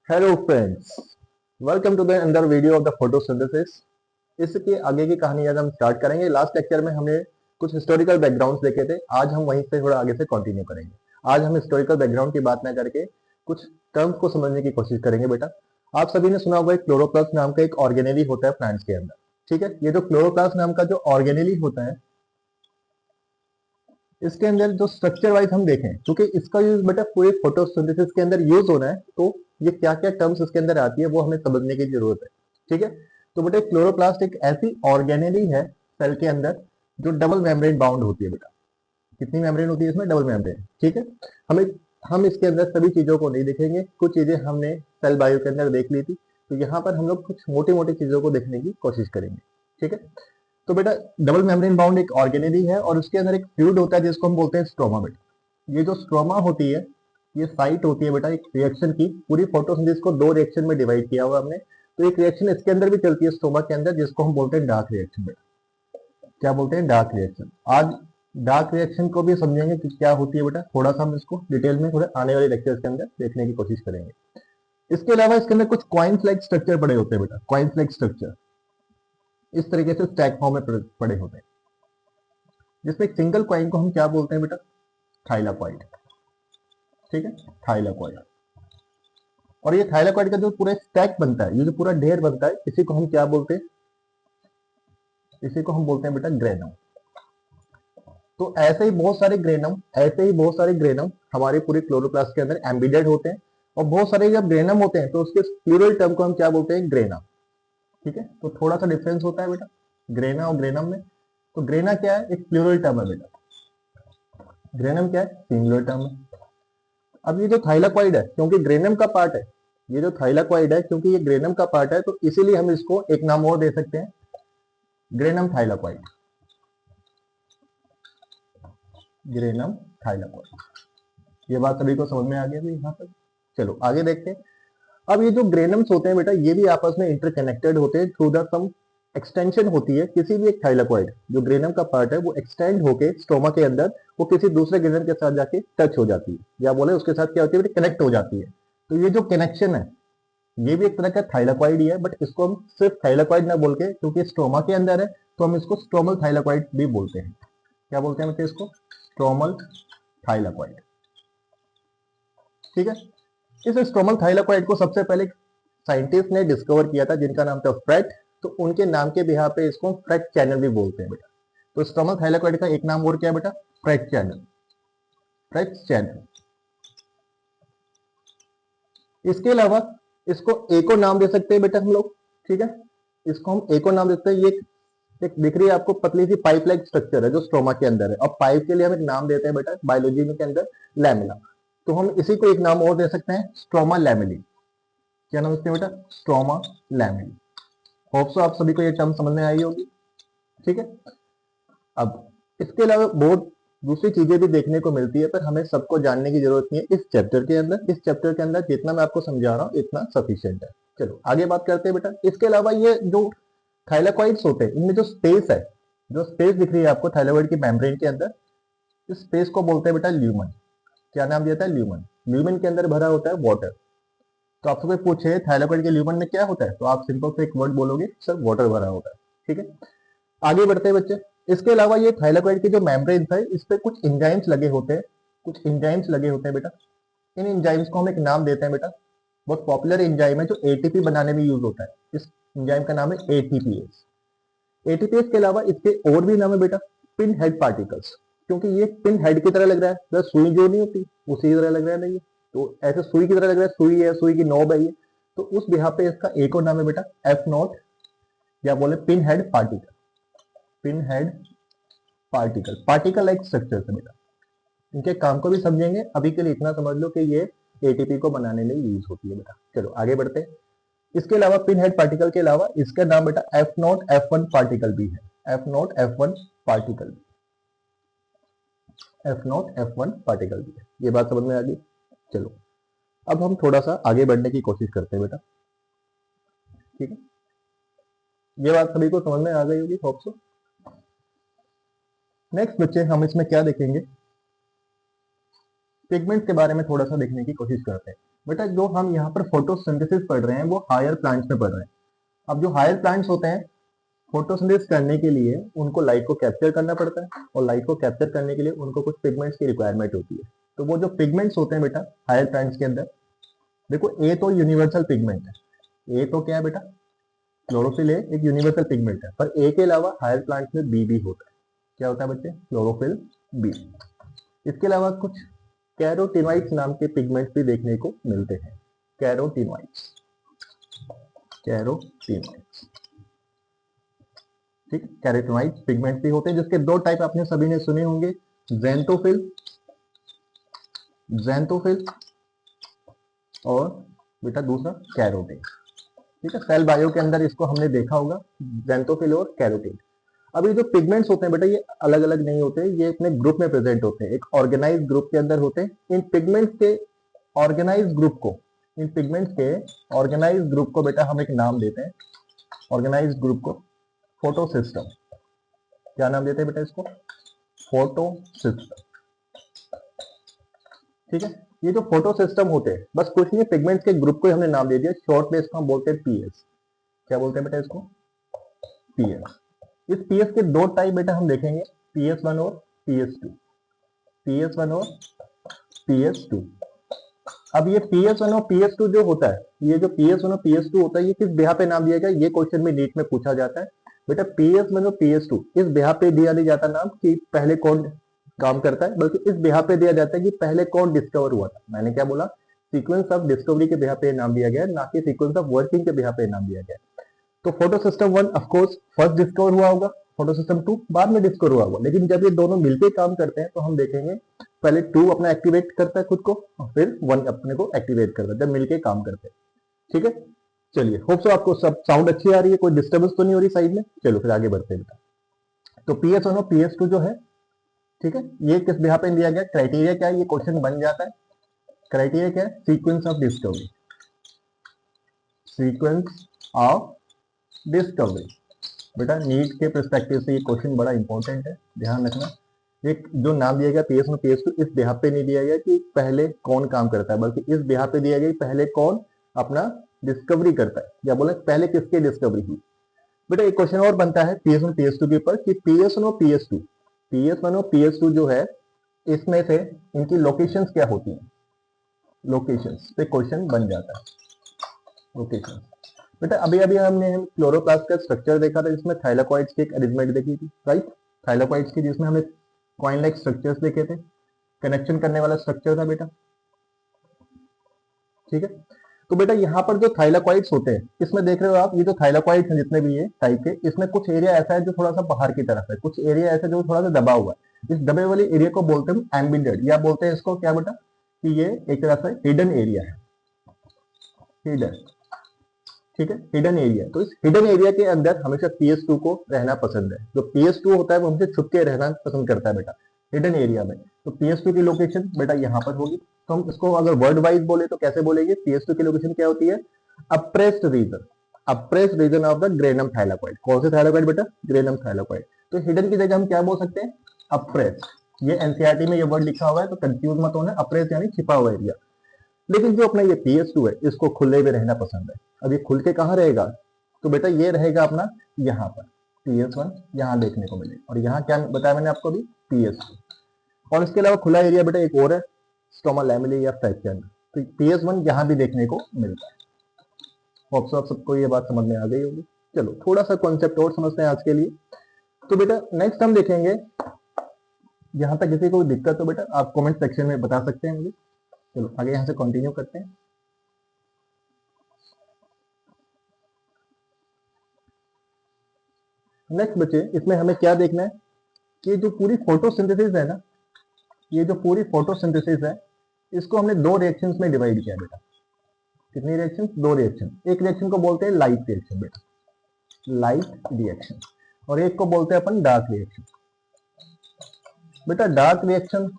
Hello friends, welcome to the अंदर video of the photosynthesis. इसके आगे की कहानी आज हम स्टार्ट करेंगे। लास्ट लेक्चर में हमने कुछ हिस्टोरिकल बैकग्राउंड्स देखे थे। आज हम वहीं से थोड़ा आगे से कंटिन्यू करेंगे। आज हम हिस्टोरिकल बैकग्राउंड की बात ना करके कुछ टर्म्स को समझने की कोशिश करेंगे। बेटा, आप सभी ने सुना होगा एक क्लोरोप्लास्ट नाम का एक ऑर्गेनेली होता है प्लांट्स के अंदर। ठीक है, ये जो क्लोरोप्लास्ट नाम का जो ऑर्गेनेली होता है, इसके अंदर जो स्ट्रक्चर वाइज हम देखें, क्योंकि इसका यूज बेटा पूरे फोटोसिंथेसिस के अंदर यूज होना है, तो ये क्या क्या टर्म्स इसके अंदर आती है वो हमें समझने की जरूरत है। ठीक है, तो बेटा क्लोरोप्लास्ट एक ऐसी ऑर्गेनेली है सेल के अंदर जो डबल मेम्ब्रेन बाउंड होती है। बेटा, कितनी मेम्ब्रेन होती है इसमें? Double membrane. ठीक है, हमें हम इसके अंदर सभी चीजों को नहीं देखेंगे, कुछ चीजें हमने सेल बायो के अंदर देख ली थी, तो यहाँ पर हम लोग कुछ मोटी मोटी चीजों को देखने की कोशिश करेंगे। ठीक है, तो बेटा डबल मेम्ब्रेन बाउंड एक ऑर्गेनेली है और उसके अंदर एक फ्लूइड होता है जिसको हम बोलते हैं स्ट्रोमा। बेटा, ये जो स्ट्रोमा होती है, ये साइट होती है बेटा एक रिएक्शन की। पूरी फोटोसिंथेसिस को दो रिएक्शन में डिवाइड किया हुआ हमने, तो एक रिएक्शन इसके अंदर भी चलती है स्ट्रोमा के अंदर, जिसको हम बोलते हैं डार्क रिएक्शन। बेटा, क्या बोलते हैं? Dark reaction. आज डार्क रिएक्शन को भी समझेंगे कि क्या होती है। बेटा, थोड़ा सा हम इसको डिटेल में थोड़े आने वाले लेक्चर्स के अंदर देखने की कोशिश करेंगे। इसके अलावा इसके अंदर कुछ कॉइन्स लाइक स्ट्रक्चर पड़े होते हैं। बेटा, कॉइन्स लाइक स्ट्रक्चर इस तरीके से स्टैक फॉर्म में पड़े होते हैं, जिसमें एक सिंगल कॉइन को हम क्या बोलते हैं? बेटा, थाइलाकॉइड। ठीक है, थाइलाकॉइड। और ये थाइलाकॉइड का जो पूरा स्टैक बनता है, ये जो पूरा ढेर बनता है, इसी को हम क्या बोलते हैं? इसी को हम बोलते हैं बेटा ग्रेनम। तो ऐसे ही बहुत सारे ग्रेनम हमारे पूरे क्लोरोप्लास्ट के अंदर एम्बेडेड होते हैं। और बहुत सारे जब ग्रेनम होते हैं तो उसके प्लूरल टर्म को हम क्या बोलते हैं? ग्रेना। ठीक है, तो थोड़ा सा डिफरेंस होता है बेटा ग्रेना और ग्रेनम में। तो ग्रेना क्या है? एक प्लूरल टर्म है बेटा। ग्रेनम क्या है? सिंगुलर टर्म है। अब ये जो थाइलाकॉइड है, क्योंकि ग्रेनम का पार्ट है, ये जो थाइलाकॉइड है क्योंकि ये ग्रेनम का पार्ट है, तो इसीलिए हम इसको एक नाम और दे सकते हैं, ग्रेनम थाइलाकॉइड। Granum thylakoid. ये बात सभी को समझ में आ गई यहाँ पर? चलो आगे देखते हैं। अब ये जो ग्रेनम्स होते हैं बेटा, ये भी आपस में इंटरकनेक्टेड होते हैं थ्रू द सम एक्सटेंशन होती है। किसी भी एक थाइलाकॉइड जो ग्रेनम का पार्ट है वो एक्सटेंड होके स्टोमा के अंदर वो किसी दूसरे ग्रेनम के साथ जाके टच हो जाती है, या बोले उसके साथ क्या होती है? कनेक्ट हो जाती है। तो ये जो कनेक्शन है, ये भी एक तरह का थाइलाकॉइड ही है, बट इसको हम सिर्फ थाइलाकॉइड ना बोल के, क्योंकि स्ट्रोमा के अंदर है, तो हम इसको स्ट्रोमल थाइलाकॉइड भी बोलते हैं। क्या बोलते हैं बच्चे इसको? Stromal thylakoid. ठीक है, इस स्ट्रोमल थाइलाकॉइड को सबसे पहले साइंटिस्ट ने डिस्कवर किया था जिनका नाम था फ्रेट। तो उनके नाम के बिहार पे इसको फ्रेट चैनल भी बोलते हैं बेटा। तो स्ट्रोमल थाइलाकॉइड का एक नाम और क्या है बेटा? Freight channel. Freight channel. इसके अलावा इसको एको नाम दे सकते हैं बेटा हम लोग। ठीक है, इसको हम एको नाम देते हैं। ये एक दिख रही है आपको पतली सी पाइप लाइक स्ट्रक्चर है जो स्ट्रोमा के अंदर है, और पाइप के लिए हम एक नाम देते हैं बेटा बायोलॉजी में के अंदर, लैमिना। तो हम इसी को एक नाम और दे सकते हैं, स्ट्रोमा लैमिली। क्या नाम इसके बेटा? Stroma lamellae. होप सो आप सभी को ये टर्म समझ में आई होगी। ठीक है, अब इसके अलावा बहुत दूसरी चीजें भी देखने को मिलती है, पर हमें सबको जानने की जरूरत नहीं है इस चैप्टर के अंदर। इस चैप्टर के अंदर जितना मैं आपको समझा रहा हूँ इतना सफिशियंट है। चलो आगे बात करते हैं बेटा। इसके अलावा ये जो थाइलाकॉइड्स होते हैं, इनमें जो स्पेस है, जो स्पेस दिख रही है आपको थाइलाकॉइड की मेम्ब्रेन के अंदर, इस स्पेस को बोलते हैं बेटा ल्यूमन। क्या नाम दिया था? ल्यूमन। ल्यूमन के अंदर भरा होता है वाटर। तो आपसे कोई पूछे थाइलाकॉइड के ल्यूमन में क्या होता है, तो आप सिंपल से एक वर्ड बोलोगे, सर वाटर भरा होता है। ठीक है, आगे बढ़ते हैं बच्चे। इसके अलावा ये थाइलाकॉइड की जो मेम्ब्रेन है, इस पे कुछ एंजाइम्स लगे होते हैं। कुछ एंजाइम्स लगे होते हैं बेटा। इन एंजाइम्स को हम एक नाम देते हैं बेटा, बहुत पॉपुलर एंजाइम है जो एटीपी बनाने में यूज होता है। इस एंजाइम का नाम है एटीपीएस। एटीपीएस के अलावा इसके और भी नाम है बेटा, पिन हेड पार्टिकल्स। क्योंकि ये पिन हेड की तरह लग रहा है, बस सुई जो नहीं होती उसी तरह लग रहा है ना ये, तो ऐसे सुई की तरह लग रहा है, सुई है, सुई की नोब है ये। तो उस बिहार पे इसका एक और नाम है बेटा एफ नॉट, या बोले pin head particle. Pin head particle, particle like structure है बेटा। इनके काम को भी समझेंगे, अभी के लिए इतना समझ लो कि ये एटीपी को बनाने में यूज होती है बेटा। चलो आगे बढ़ते हैं। इसके अलावा पिन हेड पार्टिकल के अलावा इसका नाम बेटा एफ नॉट F1 पार्टिकल भी है। F not F1 particle, F not F1 particle भी है। ये बात समझ में आ गई? चलो अब हम थोड़ा सा आगे बढ़ने की कोशिश करते हैं बेटा। ठीक है, ये बात सभी को समझ में आ गई होगी होप सो। नेक्स्ट बच्चे हम इसमें क्या देखेंगे? पिगमेंट के बारे में थोड़ा सा देखने की कोशिश करते हैं। बेटा जो हम यहाँ पर फोटोसिंथेसिस पढ़ रहे हैं वो हायर प्लांट्स में पढ़ रहे हैं। अब जो हायर प्लांट्स होते हैं फोटोसिंथेसिस करने के लिए उनको लाइट को कैप्चर करना पड़ता है, और लाइट को कैप्चर करने के लिए उनको कुछ पिगमेंट्स की रिक्वायरमेंट होती है। तो वो जो पिगमेंट्स होते हैं बेटा हायर प्लांट्स के अंदर, देखो ए तो यूनिवर्सल पिगमेंट है। ए तो क्या है बेटा, क्लोरोफिल ए एक यूनिवर्सल पिगमेंट है, पर ए के अलावा हायर प्लांट्स में बी भी होता है। क्या होता है बच्चे, क्लोरोफिल बी। इसके अलावा कुछ कैरोटीनॉइड्स नाम के पिगमेंट्स भी देखने को मिलते हैं। कैरोटीनॉइड्स, कैरोटीनॉइड्स, ठीक, कैरोटीनॉइड्स पिगमेंट्स भी होते हैं, जिसके दो टाइप आपने सभी ने सुने होंगे, ज़ैंथोफिल, ज़ैंथोफिल और बेटा दूसरा कैरोटीन। ठीक है, सेल बायो के अंदर इसको हमने देखा होगा, ज़ैंथोफिल और कैरोटीन। अब ये जो पिगमेंट्स होते हैं बेटा ये अलग अलग नहीं होते, ये अपने ग्रुप में प्रेजेंट होते हैं, एक ऑर्गेनाइज ग्रुप के अंदर होते हैं। इन पिगमेंट्स के ऑर्गेनाइज ग्रुप को, इन पिगमेंट्स के ऑर्गेनाइज ग्रुप को बेटा हम एक नाम देते हैं, ऑर्गेनाइज ग्रुप को फोटोसिस्टम। क्या नाम देते हैं बेटा इसको, फोटोसिस्टम। ठीक है, ये जो फोटोसिस्टम होते हैं बस कुछ नहीं, पिगमेंट्स के ग्रुप को हमने नाम दे दिया, शॉर्ट में इसको हम बोलते हैं पीएस। क्या बोलते हैं बेटा इसको, पीएस। इस पीएस के दो टाइप बेटा हम देखेंगे, पीएस1 और पीएस2, पीएस1 और पीएस2। अब ये पीएस1 और पीएस2 जो होता है, ये जो पीएस1 और पीएस2 होता है, ये किस ब्याह पे नाम दिया गया, ये क्वेश्चन में नीट में पूछा जाता है बेटा। पीएस1 और पीएस2 इस ब्याह पे दिया नहीं जाता नाम कि पहले कौन काम करता है, बल्कि इस ब्याह पे दिया जाता है कि पहले कौन डिस्कवर हुआ था। मैंने क्या बोला, सीक्वेंस ऑफ डिस्कवरी के ब्याह पे नाम दिया गया, ना कि सीक्वेंस ऑफ वर्किंग के ब्याह पे नाम दिया गया। तो photosystem 1 of course first discover हुआ होगा, फोटोसिस्टम 2 बाद में डिस्कवर हुआ होगा, लेकिन जब ये दोनों मिलकर काम करते हैं तो हम देखेंगे पहले 2 अपना एक्टिवेट करता है खुद को, और फिर 1 अपने को एक्टिवेट करता है, जब मिलके काम करते हैं। ठीक है, चलिए होप सो आपको सब साउंड अच्छी आ रही है, कोई डिस्टर्बेंस तो नहीं हो रही साइड में। चलो फिर आगे बढ़ते हैं। तो पीएस1 और पीएस2 जो है, ठीक है, ये किस बिहाफ पे दिया गया, क्राइटेरिया क्या है, ये क्वेश्चन बन जाता है। क्राइटेरिया क्या है, sequence of discovery, sequence of discovery. बेटा नीट के पर्सपेक्टिव से ये क्वेश्चन बड़ा इंपॉर्टेंट है, ध्यान रखना। एक जो नाम दिया गया पीएस1 पीएस2, इस बिहाफ पे नहीं दिया गया कि पहले कौन काम करता है, बल्कि इस बिहाफ पे दिया गया पहले कौन अपना डिस्कवरी करता है, या बोले पहले किसकी डिस्कवरी हुई। बेटा एक क्वेश्चन और बनता है पीएस1 पीएस2 के ऊपर कि पीएस1 और पीएस2, पीएस1 और पीएस2 जो है इसमें से इनकी लोकेशंस क्या होती हैं, लोकेशंस पे क्वेश्चन बन जाता है, लोकेशंस। बेटा अभी अभी हमने क्लोरोप्लास्ट का स्ट्रक्चर देखा था, जिसमें थाइलाकोइड्स की एक अरेंजमेंट देखी थी, राइट, थाइलाकोइड्स की, जिसमें हमें कॉइन लाइक स्ट्रक्चर्स देखे थे, कनेक्शन करने वाला स्ट्रक्चर था बेटा। ठीक है, तो बेटा यहाँ पर जो थाइलाकोइड्स होते हैं, इसमें देख रहे हो आप, ये जो थाइलाकोइड्स हैं जितने भी ये टाइप के, इसमें कुछ एरिया ऐसा है जो थोड़ा सा बाहर की तरफ है, कुछ एरिया ऐसा जो थोड़ा सा दबा हुआ है। इस दबे वाले एरिया को बोलते हैं एम्बेडेड, या बोलते हैं इसको क्या बेटा, कि ये एक तरह से हिडन एरिया है, हिडन। ठीक है, हिडन एरिया। तो इस हिडन एरिया के अंदर हमेशा पीएस2 को रहना पसंद है। जो पीएस2 होता है वो हमसे छुप के रहना पसंद करता है बेटा हिडन एरिया में। तो पीएस2 की लोकेशन बेटा यहाँ पर होगी। तो हम इसको अगर वर्ड वाइज बोले तो कैसे बोलेंगे, पीएस2 की लोकेशन क्या होती है, appressed region, appressed region of the granum thylakoid. कौन से थाइलाकोइड बेटा, ग्रेनम थाइलाकोइड। तो हिडन की जगह हम क्या बोल सकते हैं, अप्रेस्ड। ये एनसीईआरटी में ये वर्ड लिखा हुआ है तो कंफ्यूज मत होना, अप्रेस्ड यानी छिपा हुआ एरिया। लेकिन जो अपना ये पीएस2 है इसको खुले में रहना पसंद है। अब ये खुल के कहाँ रहेगा, तो बेटा ये रहेगा अपना यहाँ पर, पीएस1 यहाँ देखने को मिलेगा, और यहाँ क्या बताया मैंने आपको अभी, पीएस2। और इसके अलावा खुला एरिया बेटा एक और है, स्टोमा लैमेले या फ्रैक्चर। तो पीएस1 यहाँ भी देखने को मिलता है। होप सो आप सबको ये बात समझ में आ गई होगी। चलो थोड़ा सा कॉन्सेप्ट और समझते हैं आज के लिए। तो बेटा नेक्स्ट हम देखेंगे, यहाँ तक किसी को दिक्कत हो बेटा आप कमेंट सेक्शन में बता सकते हैं मुझे। चलो आगे यहाँ से कंटिन्यू करते हैं। नेक्स्ट बच्चे इसमें हमें क्या देखना है कि जो पूरी फोटोसिंथेसिस है ना, ये जो पूरी फोटोसिंथेसिस है इसको हमने दो रिएक्शंस में डिवाइड किया बेटा। कितनी रिएक्शन, दो रिएक्शन। एक रिएक्शन को बोलते हैं लाइट रिएक्शन बेटा, लाइट रिएक्शन, और एक को बोलते हैं अपन डार्क रिएक्शन। बेटा डार्क रिएक्शन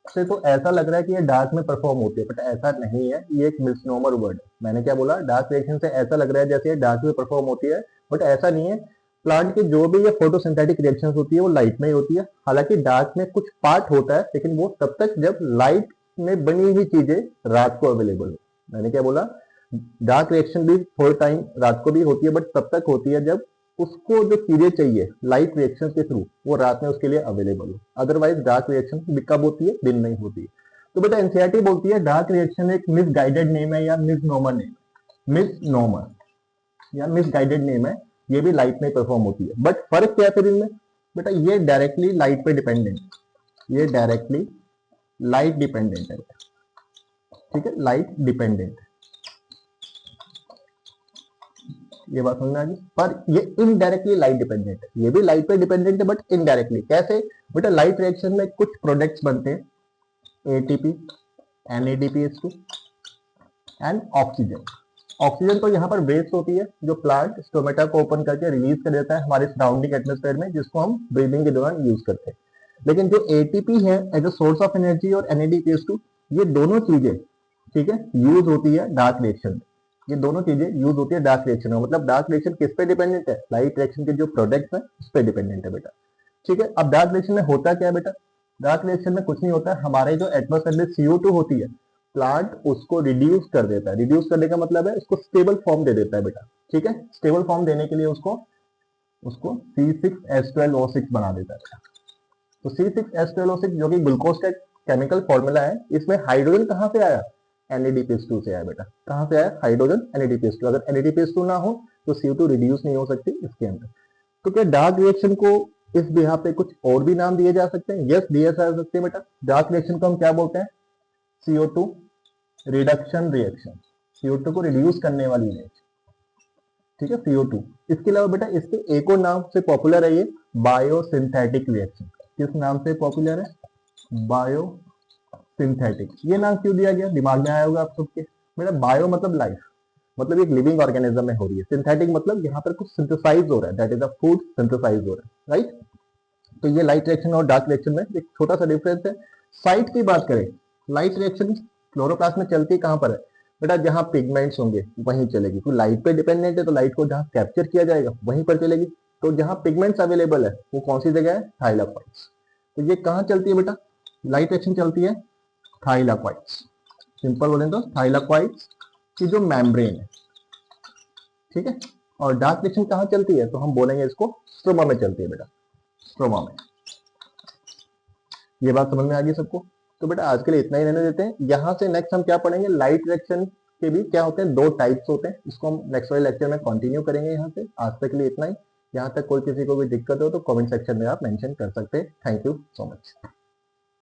से तो ऐसा लग रहा है कि ये डार्क में परफॉर्म होती है, बट ऐसा नहीं है, ये एक मिसनोमर वर्ड है। मैंने क्या बोला, डार्क रिएक्शन से ऐसा लग रहा है जैसे ये डार्क में परफॉर्म होती है, बट ऐसा नहीं है। प्लांट की जो भी ये फोटोसिंथेटिक रिएक्शंस होती है वो लाइट में ही होती है। हालांकि डार्क में कुछ पार्ट होता है, लेकिन वो तब तक जब लाइट में बनी हुई चीजें रात को अवेलेबल हो, मैंने क्या बोला, डार्क रिएक्शन भी थोड़े टाइम रात को भी होती है, बट तब तक होती है जब उसको जो चीजें चाहिए लाइट रिएक्शन के थ्रू वो रात में उसके लिए अवेलेबल हो। अदरवाइज डार्क रिएक्शन कब होती है, दिन में ही होती है। तो बेटा एनसीईआरटी बोलती है डार्क रिएक्शन एक मिसगाइडेड नेम है या मिसनोमर नेम, मिसनोमर या मिसगाइडेड नेम है, ये भी लाइट में परफॉर्म होती है। बट फर्क क्या है फिर इनमें, बेटा ये डायरेक्टली लाइट पे डिपेंडेंट है, ये डायरेक्टली लाइट डिपेंडेंट है बेटा, ठीक है, लाइट डिपेंडेंट, ये बात समझ में आ गई। पर ये इनडायरेक्टली लाइट डिपेंडेंट है, ये भी लाइट पे डिपेंडेंट है बट इनडायरेक्टली। कैसे बेटा, लाइट रिएक्शन में कुछ प्रोडक्ट्स बनते हैं, ATP, NADPH2 and oxygen. Oxygen तो यहाँ पर वेस्ट होती है जो प्लांट स्टोमेटा को ओपन करके रिलीज कर देता है हमारे सराउंडिंग एटमॉस्फेयर में, जिसको हम ब्रीदिंग के दौरान यूज करते हैं। लेकिन जो एटीपी है as a source of energy और NADPH2, ये दोनों चीजें, ठीक है, यूज होती है डार्क रिएक्शन में। ये दोनों चीजें यूज होती है डार्क रिएक्शन में। मतलब डार्क रिएक्शन किस पे डिपेंडेंट है, लाइट रिएक्शन के जो प्रोडक्ट्स है उस पे डिपेंडेंट है बेटा, ठीक है। अब डार्क रिएक्शन में होता क्या है बेटा, डार्क रिएक्शन में कुछ नहीं होता है, हमारे जो एटमॉस्फेयर में CO2 होती है, प्लांट उसको रिड्यूस कर देता है। रिड्यूस करने का मतलब है उसको स्टेबल फॉर्म दे देता है बेटा, ठीक है। स्टेबल फॉर्म देने के लिए उसको C6H12O6 बना देता है बेटा। तो C6H12O6 जो कि ग्लूकोज का केमिकल फॉर्मूला है, इसमें हाइड्रोजन कहाँ से आया, NADPH2 से आया बेटा। कहाँ से आया, हाइड्रोजन NADPH2। अगर NADPH2 ना हो तो CO2 रिड्यूस नहीं हो सकती इसके अंदर। तो क्या डार्क रिएक्शन को इस बिहाफ पे कुछ और भी नाम दिए जा सकते हैं? यस, दिए जा सकते हैं बेटा। डार्क रिएक्शन को हम क्या बोलते हैं, CO2 रिडक्शन रिएक्शन, CO2 को रिड्यूस करने वाली रिएक्शन, ठीक है, CO2। इसके अलावा बेटा इसके एक और नाम से पॉपुलर है ये, बायोसिंथेटिक रिएक्शन। किस नाम से पॉपुलर है, बायोसिंथेटिक। ये नाम क्यों दिया गया, दिमाग में आया होगा आप सबके। बेटा बायो मतलब लाइफ, मतलब एक लिविंग ऑर्गेनिज्म में हो रही है। सिंथेटिक मतलब यहाँ पर कुछ सिंथेसाइज हो रहा है, that is a food synthesize हो रहा है, राइट। तो ये लाइट रिएक्शन और डार्क रिएक्शन में एक छोटा सा डिफरेंस है। साइट की बात करें, लाइट रिएक्शन क्लोरोप्लास्ट में चलती कहां पर है बेटा, जहां पिगमेंट्स होंगे वहीं चलेगी। तो लाइट पे डिपेंडेंट है तो लाइट को जहां कैप्चर किया जाएगा वहीं पर चलेगी। तो जहां पिगमेंट्स अवेलेबल है वो कौन सी जगह है, थाइलाकॉइड्स। तो ये कहां चलती है बेटा, लाइट रिएक्शन चलती है थाइलाकॉइड्स। सिंपल बोलें तो थाइलाकॉइड्स की जो मेम्ब्रेन है, ठीक है। और डार्क रिएक्शन कहां चलती है, तो हम बोलेंगे इसको स्ट्रोमा में चलती है बेटा, स्ट्रोमा में। ये बात समझ में आ गई सबको। तो बेटा आज के लिए इतना ही रहने देते हैं। यहाँ से नेक्स्ट हम क्या पढ़ेंगे, लाइट रिएक्शन के भी क्या होते हैं, दो टाइप्स होते हैं। इसको हम नेक्स्ट वाले लेक्चर में कंटिन्यू करेंगे। यहाँ से आज तक के लिए इतना ही। यहाँ तक कोई किसी को भी दिक्कत हो तो कमेंट सेक्शन में आप मेंशन कर सकते हैं। Thank you so much.